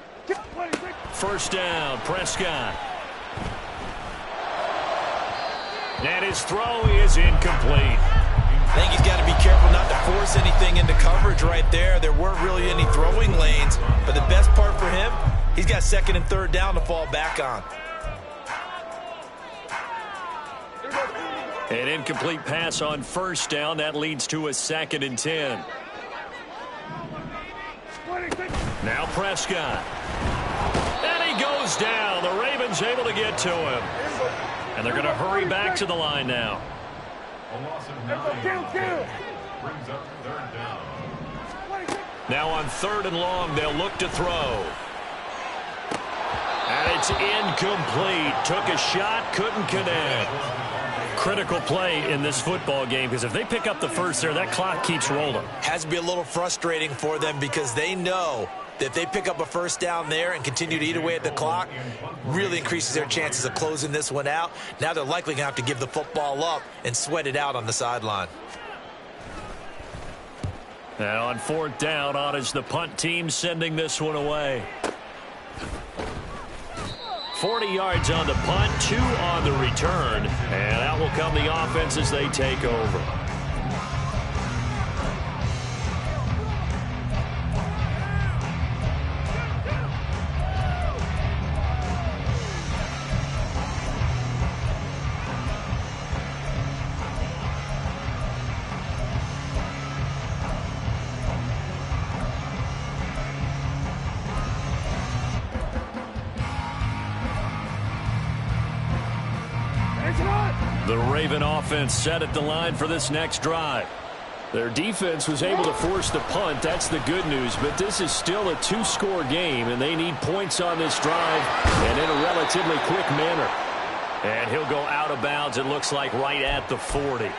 Speaker 3: First down, Prescott. And his throw is incomplete.
Speaker 2: I think he's got to be careful not to force anything into coverage right there. There weren't really any throwing lanes, but the best part for him, he's got 2nd and 3rd down to fall back on.
Speaker 3: An incomplete pass on first down. That leads to a 2nd and 10. Now Prescott. And he goes down. The Ravens able to get to him. And they're going to hurry back to the line now. Now on 3rd and long, they'll look to throw. And it's incomplete. Took a shot, couldn't connect. Critical play in this football game because if they pick up the first there, that clock keeps rolling.
Speaker 2: Has to be a little frustrating for them because they know that if they pick up a first down there and continue to eat away at the clock, really increases their chances of closing this one out. Now they're likely going to have to give the football up and sweat it out on the sideline.
Speaker 3: Now on 4th down, on is the punt team sending this one away. 40 yards on the punt, 2 on the return, and out will come the offense as they take over. The Raven offense set at the line for this next drive.
Speaker 1: Their defense was able to force the punt. That's the good news. But this is still a two-score game, and they need points on this drive and in a relatively quick manner.
Speaker 3: And he'll go out of bounds, it looks like, right at the 40.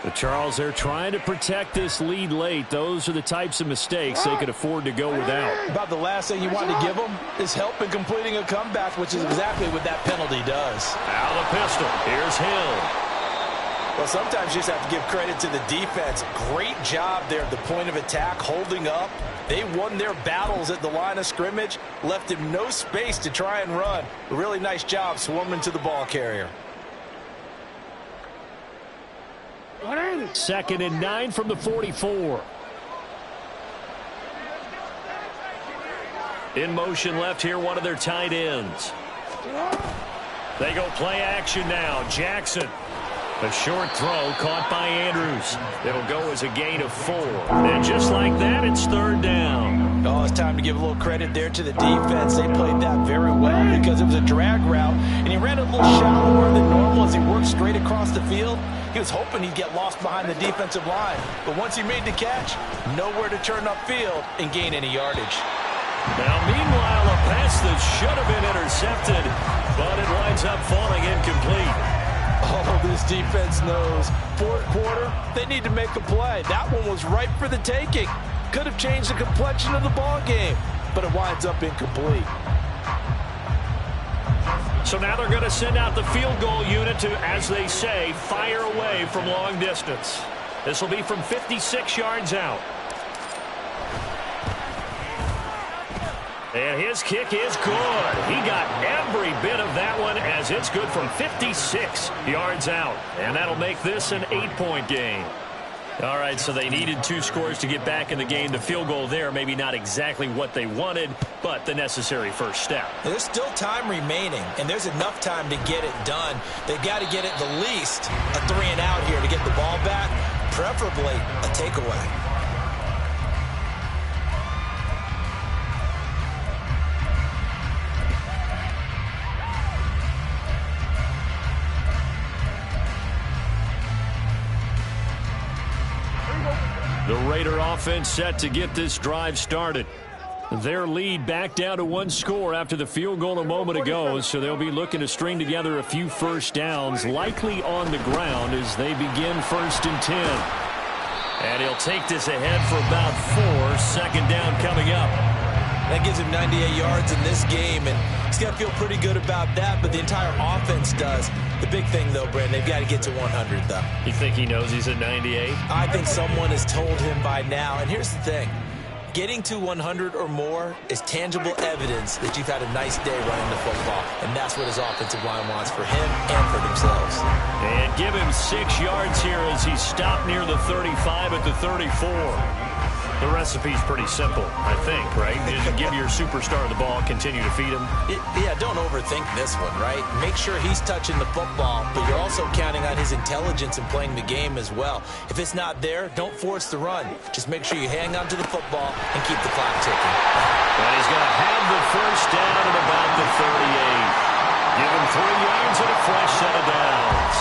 Speaker 1: The Charles, they're trying to protect this lead late. Those are the types of mistakes they could afford to go without.
Speaker 2: About the last thing you want to give them is help in completing a comeback, which is exactly what that penalty does.
Speaker 3: Out of the pistol. Here's Hill.
Speaker 2: Well, sometimes you just have to give credit to the defense. Great job there at the point of attack, holding up. They won their battles at the line of scrimmage, left him no space to try and run. A really nice job swarming to the ball carrier.
Speaker 1: 2nd and 9 from the 44.
Speaker 3: In motion left here, one of their tight ends. They go play action now. Jackson. A short throw caught by Andrews. It'll go as a gain of 4. And just like that, it's 3rd down.
Speaker 2: Oh, it's time to give a little credit there to the defense. They played that very well because it was a drag route, and he ran a little shallower than normal as he worked straight across the field. He was hoping he'd get lost behind the defensive line, but once he made the catch, nowhere to turn upfield and gain any yardage.
Speaker 3: Now, meanwhile, a pass that should have been intercepted, but it winds up falling incomplete.
Speaker 2: Oh, this defense knows. 4th quarter, they need to make a play. That one was ripe for the taking. Could have changed the complexion of the ball game, but it winds up incomplete.
Speaker 3: So now they're going to send out the field goal unit to, as they say, fire away from long distance. This will be from 56 yards out. And his kick is good. He got every bit of that one as it's good from 56 yards out. And that'll make this an 8-point game. All right, so they needed 2 scores to get back in the game. The field goal there, maybe not exactly what they wanted, but the necessary first step.
Speaker 2: There's still time remaining, and there's enough time to get it done. They've got to get at the least a 3-and-out here to get the ball back, preferably a takeaway.
Speaker 1: The Raider offense set to get this drive started. Their lead back down to 1 score after the field goal a moment ago, so they'll be looking to string together a few first downs, likely on the ground as they begin 1st and 10.
Speaker 3: And he'll take this ahead for about 4. 2nd down coming up.
Speaker 2: That gives him 98 yards in this game, and he's got to feel pretty good about that, but the entire offense does. The big thing, though, Brandon, they've got to get to 100, though.
Speaker 3: You think he knows he's at 98?
Speaker 2: I think someone has told him by now, and here's the thing. Getting to 100 or more is tangible evidence that you've had a nice day running the football, and that's what his offensive line wants for him and for themselves.
Speaker 3: And give him 6 yards here as he stopped near the 35 at the 34. The recipe's pretty simple, I think, right? Just give your superstar the ball, continue to feed him.
Speaker 2: Yeah, don't overthink this one, right? Make sure he's touching the football, but you're also counting on his intelligence in playing the game as well. If it's not there, don't force the run. Just make sure you hang on to the football and keep the clock ticking.
Speaker 3: And he's going to have the first down at about the 38. Give him 3 yards and a fresh set of downs.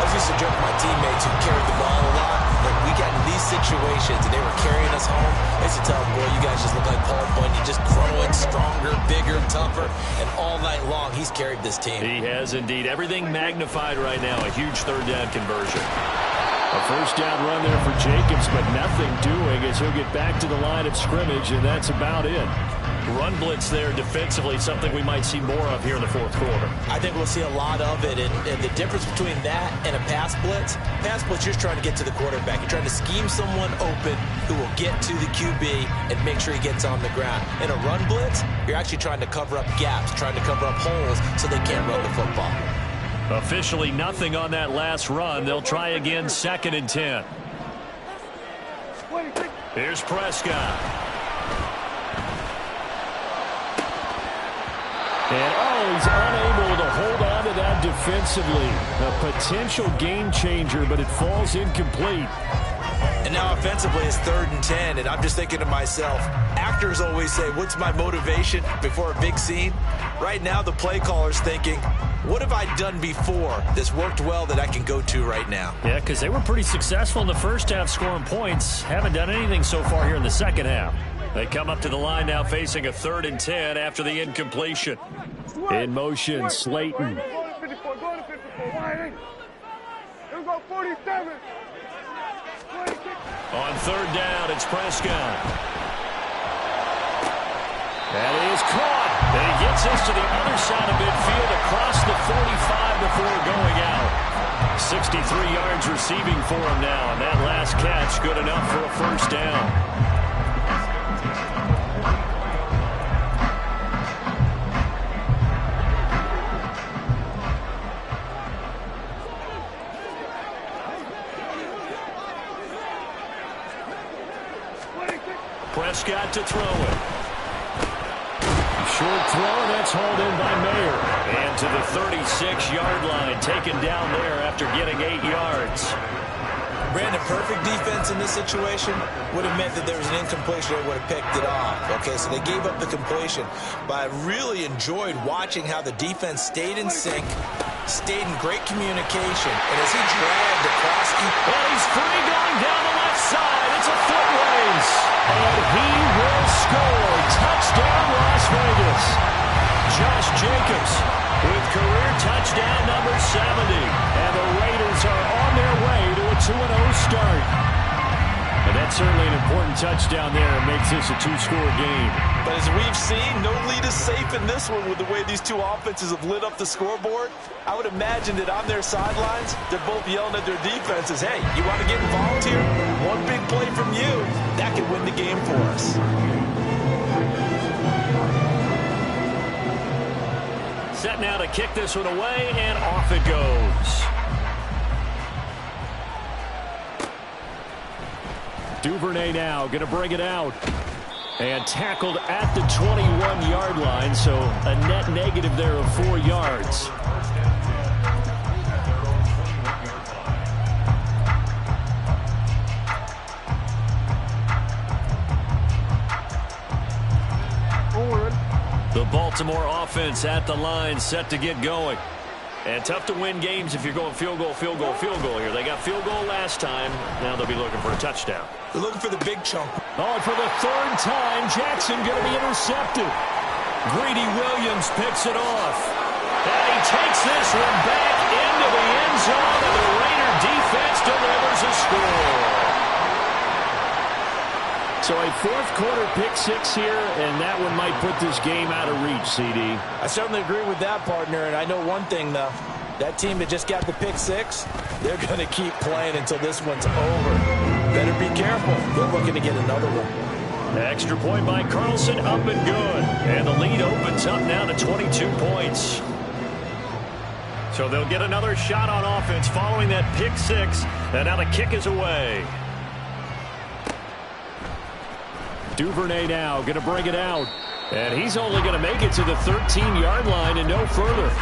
Speaker 2: I used to joke with my teammates who carried the ball a lot. When we got in these situations and they were carrying us home, I used to tell them, boy, you guys just look like Paul Bunyan, just growing stronger, bigger, tougher, and all night long he's carried this team.
Speaker 3: He has indeed. Everything magnified right now. A huge 3rd down conversion.
Speaker 1: A first down run there for Jacobs, but nothing doing as he'll get back to the line of scrimmage, and that's about it.
Speaker 3: Run blitz there defensively, something we might see more of here in the 4th quarter.
Speaker 2: I think we'll see a lot of it, and the difference between that and a pass blitz, you're just trying to get to the quarterback. You're trying to scheme someone open who will get to the QB and make sure he gets on the ground. In a run blitz, you're actually trying to cover up gaps, trying to cover up holes so they can't run the football.
Speaker 3: Officially nothing on that last run. They'll try again 2nd and 10. Here's Prescott.
Speaker 1: And, he's unable to hold on to that defensively. A potential game changer, but it falls incomplete.
Speaker 2: And now offensively, it's 3rd and 10, and I'm just thinking to myself, actors always say, what's my motivation before a big scene? Right now, the play caller's thinking, what have I done before that's worked well that I can go to right now?
Speaker 3: Yeah, because they were pretty successful in the first half scoring points. Haven't done anything so far here in the second half. They come up to the line now facing a 3rd and 10 after the incompletion.
Speaker 1: In motion, Slayton.
Speaker 4: Go to 54, go to 54, wide in. Here go 47. 26.
Speaker 3: On 3rd down, it's Prescott.
Speaker 1: That is caught.
Speaker 3: And he gets us to the other side of midfield across the 45 before going out. 63 yards receiving for him now, and that last catch good enough for a 1st down. Prescott to throw it.
Speaker 1: Short throw, that's hauled in by Mayer.
Speaker 3: And to the 36-yard line, taken down there after getting 8 yards.
Speaker 2: Brandon, perfect defense in this situation would have meant that there was an incompletion. They would have picked it off. Okay, so they gave up the completion. But I really enjoyed watching how the defense stayed in sync, stayed in great communication. And as he dragged across...
Speaker 3: Well, he's free going down the left side. It's a foot race.
Speaker 1: And he will score. Touchdown, Las Vegas.
Speaker 3: Josh Jacobs with career touchdown number 70.
Speaker 1: And the Raiders are on their way to a 2-0 start. And that's certainly an important touchdown there. It makes this a 2-score game.
Speaker 2: But as we've seen, no lead is safe in this one with the way these two offenses have lit up the scoreboard. I would imagine that on their sidelines, they're both yelling at their defenses, hey, you want to get involved here? One big play from you, that could win the game for us.
Speaker 3: Set now to kick this one away, and off it goes.
Speaker 1: Duvernay now going to bring it out. And tackled at the 21-yard line, so a net negative there of 4 yards.
Speaker 3: The Baltimore offense at the line, set to get going. And tough to win games if you're going field goal, field goal, field goal here. They got field goal last time. Now they'll be looking for a touchdown.
Speaker 2: They're looking for the big chunk.
Speaker 1: Oh, and for the 3rd time, Jackson going to be intercepted.
Speaker 3: Greedy Williams picks it off. And he takes this one back into the end zone, and the Raider defense delivers a score.
Speaker 1: So a 4th-quarter pick-6 here, and that one might put this game out of reach, CD.
Speaker 2: I certainly agree with that, partner, and I know one thing, though. That team that just got the pick-6, they're going to keep playing until this one's over. Better be careful. They're looking to get another one.
Speaker 3: Extra point by Carlson, up and good. And the lead opens up now to 22 points. So they'll get another shot on offense following that pick-6, and now the kick is away.
Speaker 1: Duvernay now going to bring it out. And he's only going to make it to the 13-yard line and no further.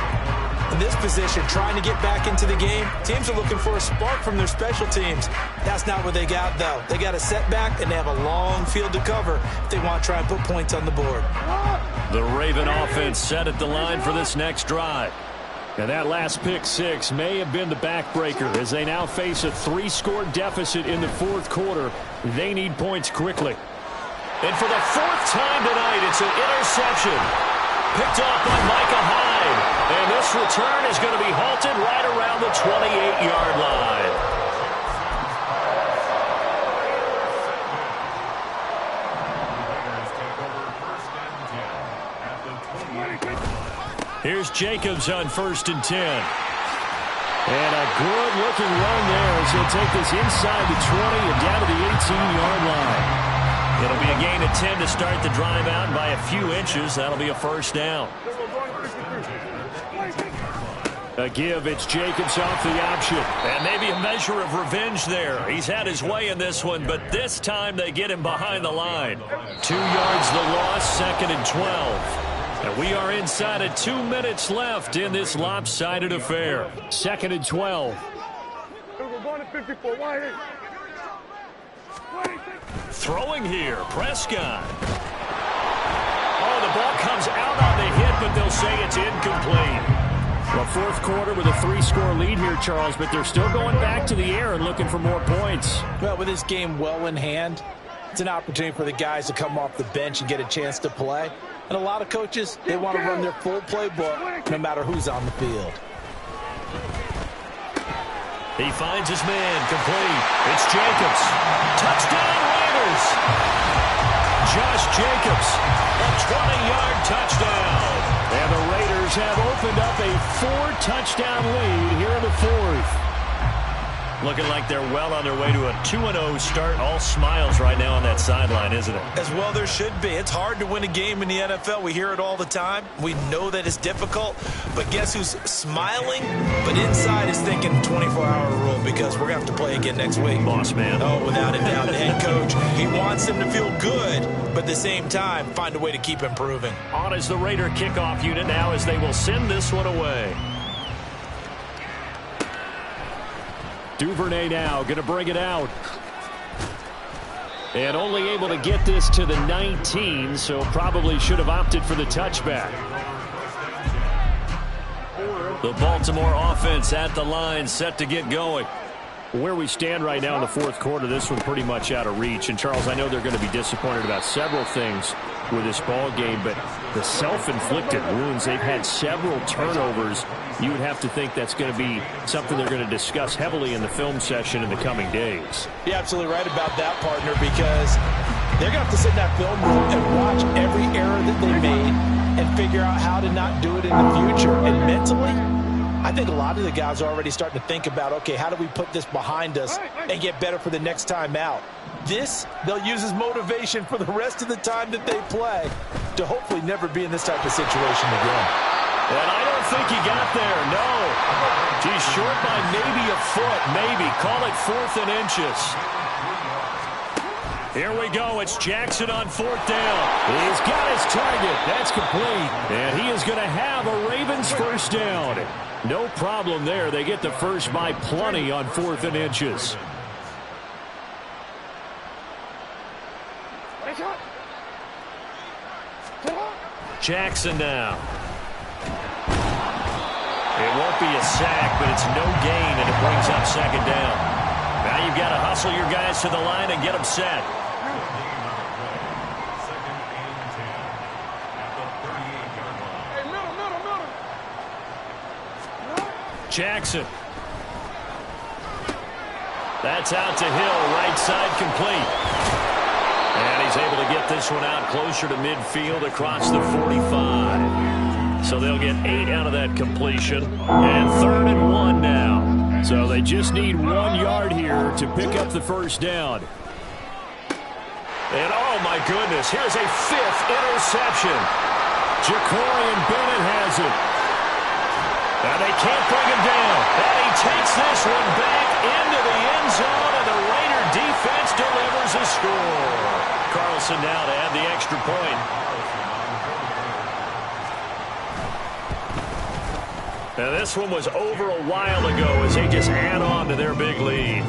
Speaker 2: In this position, trying to get back into the game, teams are looking for a spark from their special teams. That's not what they got, though. They got a setback, and they have a long field to cover if they want to try and put points on the board.
Speaker 3: The Raven offense set at the line for this next drive.
Speaker 1: And that last pick-6 may have been the backbreaker as they now face a 3-score deficit in the 4th quarter. They need points quickly.
Speaker 3: And for the 4th time tonight, it's an interception. Picked off by Micah Hyde. And this return is going to be halted right around the 28-yard line. Here's Jacobs on 1st and 10.
Speaker 1: And a good-looking run there as he'll take this inside the 20 and down to the 18-yard line.
Speaker 3: It'll be a gain of 10 to start the drive out, and by a few inches, that'll be a 1st down.
Speaker 1: A give, it's Jacobs off the option.
Speaker 3: And maybe a measure of revenge there. He's had his way in this one, but this time they get him behind the line. 2 yards the loss, 2nd and 12. And we are inside of 2 minutes left in this lopsided affair.
Speaker 1: 2nd and 12.
Speaker 4: We're going to 54, wide in.
Speaker 3: Throwing here, Prescott. Oh, the ball comes out on the hit, but they'll say it's incomplete.
Speaker 1: Well, fourth quarter with a 3-score lead here, Charles, but they're still going back to the air and looking for more points.
Speaker 2: Well, with this game well in hand, it's an opportunity for the guys to come off the bench and get a chance to play. And a lot of coaches, they want to run their full playbook no matter who's on the field.
Speaker 3: He finds his man, complete. It's Jacobs. Touchdown, Raiders. Josh Jacobs, a 20-yard touchdown.
Speaker 1: And the Raiders have opened up a 4-touchdown lead here in the fourth.
Speaker 3: Looking like they're well on their way to a 2-0 start. All smiles right now on that sideline, isn't it?
Speaker 2: As well there should be. It's hard to win a game in the NFL. We hear it all the time. We know that it's difficult. But guess who's smiling? But inside is thinking 24-hour rule because we're going to have to play again next week.
Speaker 3: Boss man.
Speaker 2: Oh, without a doubt. The head coach, he wants them to feel good, but at the same time, find a way to keep improving.
Speaker 3: On is the Raider kickoff unit now as they will send this one away.
Speaker 1: Duvernay now going to bring it out. And only able to get this to the 19, so probably should have opted for the touchback.
Speaker 3: The Baltimore offense at the line, set to get going.
Speaker 1: Where we stand right now in the fourth quarter, this one pretty much out of reach. And, Charles, I know they're going to be disappointed about several things with this ball game, but the self-inflicted wounds, they've had several turnovers. You would have to think that's going to be something they're going to discuss heavily in the film session in the coming days.
Speaker 2: You're absolutely right about that, partner, because they're going to have to sit in that film room and watch every error that they made and figure out how to not do it in the future. And mentally, I think a lot of the guys are already starting to think about, okay, how do we put this behind us and get better for the next time out? This, they'll use as motivation for the rest of the time that they play to hopefully never be in this type of situation again.
Speaker 3: And I don't think he got there, no. He's short by maybe a foot, maybe. Call it 4th and inches. Here we go. It's Jackson on 4th down.
Speaker 1: He's got his target. That's complete. And he is going to have a Ravens first down. No problem there. They get the first by plenty on 4th and inches.
Speaker 3: Jackson now. It won't be a sack, but it's no gain, and it brings up 2nd down. Now you've got to hustle your guys to the line and get them set. Jackson. That's out to Hill, right side complete. And he's able to get this one out closer to midfield across the 45. So they'll get 8 out of that completion. And 3rd and 1 now.
Speaker 1: So they just need 1 yard here to pick up the first down.
Speaker 3: And oh my goodness, here's a 5th interception.
Speaker 1: Jacorian Bennett has it.
Speaker 3: And they can't bring him down. And he takes this one back into the end zone, and the Raider defense delivers a score. Carlson now to add the extra point. Now this one was over a while ago as they just add on to their big lead.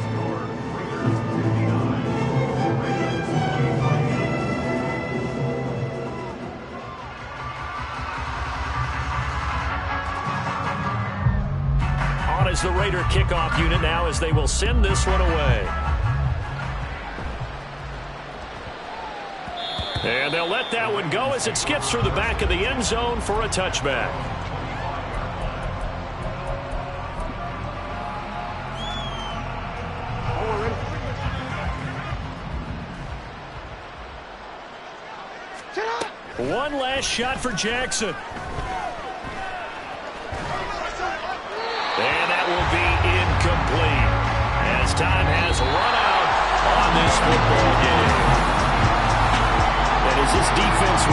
Speaker 3: Is the Raider kickoff unit now as they will send this one away. And they'll let that one go as it skips through the back of the end zone for a touchback. One last shot for Jackson. And that will be incomplete as time has run out on this football game.
Speaker 1: And as this defense